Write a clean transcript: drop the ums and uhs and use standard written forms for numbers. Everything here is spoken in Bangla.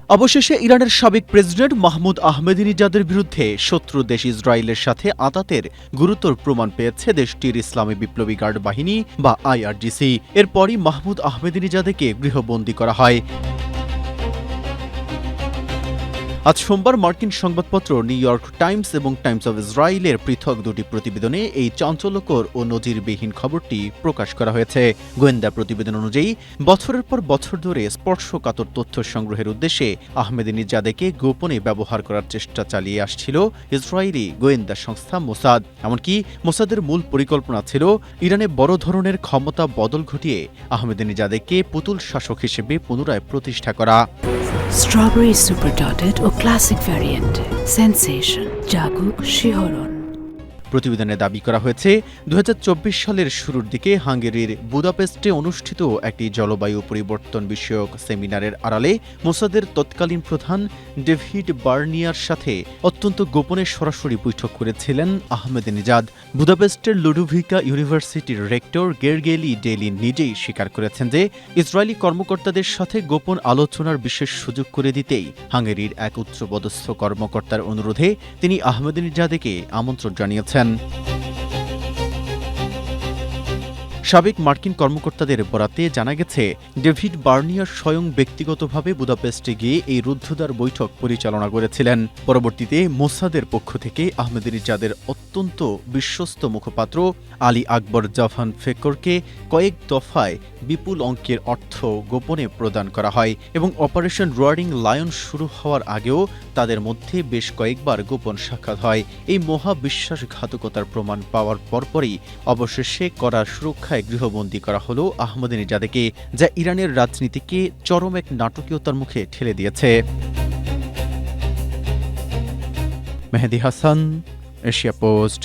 অবশেষে ইরানের সাবেক প্রেসিডেন্ট মাহমুদ আহমেদিনিজাদের বিরুদ্ধে শত্রু দেশ ইসরায়েলের সাথে আঁতাতের গুরুতর প্রমাণ পেয়েছে দেশটির ইসলামী বিপ্লবী গার্ড বাহিনী বা আইআরজিসি। এরপরই মাহমুদ আহমেদিনিজাদকে গৃহবন্দী করা হয়। আজ সোমবার মার্কিন সংবাদপত্র নিউ ইয়র্ক টাইমস এবং টাইমস অব ইসরায়েলের পৃথক দুটি প্রতিবেদনে এই চাঞ্চল্যকর ও নজিরবিহীন খবরটি প্রকাশ করা হয়েছে। গোয়েন্দা প্রতিবেদন অনুযায়ী বছরের পর বছর ধরে স্পর্শকাতর তথ্য সংগ্রহের উদ্দেশ্যে আহমেদিনিজাদেকে গোপনে ব্যবহার করার চেষ্টা চালিয়ে আসছিল ইসরায়েলি গোয়েন্দা সংস্থা মোসাদ। এমনকি মোসাদের মূল পরিকল্পনা ছিল ইরানে বড় ধরনের ক্ষমতা বদল ঘটিয়ে আহমেদিনিজাদেকে পুতুল শাসক হিসেবে পুনরায় প্রতিষ্ঠা করা। স্ট্রবেরি সুপার ডটেড ও ক্লাসিক ভ্যারিয়েন্ট সেন্সেশন জাগুক শিহরণ। প্রতিবেদনে দাবি করা হয়েছে ২০২৪ সালের শুরুর দিকে হাঙ্গেরির বুদাপেস্টে অনুষ্ঠিত একটি জলবায়ু পরিবর্তন বিষয়ক সেমিনারের আড়ালে মোসাদের তৎকালীন প্রধান ডেভিড বার্নিয়ার সাথে অত্যন্ত গোপনে সরাসরি বৈঠক করেছিলেন আহমেদিনিজাদ। বুদাপেস্টের লুডোভিকা ইউনিভার্সিটির রেক্টর গেরগেলি ডেলি নিজেই স্বীকার করেছেন যে ইসরায়েলি কর্মকর্তাদের সাথে গোপন আলোচনার বিশেষ সুযোগ করে দিতেই হাঙ্গেরির এক উচ্চপদস্থ কর্মকর্তার অনুরোধে তিনি আহমেদিনিজাদকে আমন্ত্রণ জানিয়েছেন। সাবেক মার্কিন কর্মকর্তাদের বরাতে জানা গেছে ডেভিড বার্নিয়ার স্বয়ং ব্যক্তিগতভাবে বুদাপেস্টে গিয়ে এই রুদ্ধদ্বার বৈঠক পরিচালনা করেছিলেন। পরবর্তীতে মোসাদের পক্ষ থেকে আহমেদিনিজাদের অত্যন্ত বিশ্বস্ত মুখপাত্র আলী আকবর জাভান ফেকরকে কয়েক দফায় বিপুল অঙ্কের অর্থ গোপনে প্রদান করা হয় এবং অপারেশন রোয়ারিং লায়ন শুরু হওয়ার আগেও তাদের মধ্যে বেশ কয়েকবার গোপন সাক্ষাৎ হয়। এই মহা বিশ্বাসঘাতকতার প্রমাণ পাওয়ার পরপরই অবশেষে কড়া সুরক্ষায় গৃহবন্দী করা হলো আহমেদিনিজাদকে, যা ইরানের রাজনীতিকে চরম এক নাটকীয়তার মুখে ঠেলে দিয়েছে। মেহেদী হাসান, এশিয়া পোস্ট।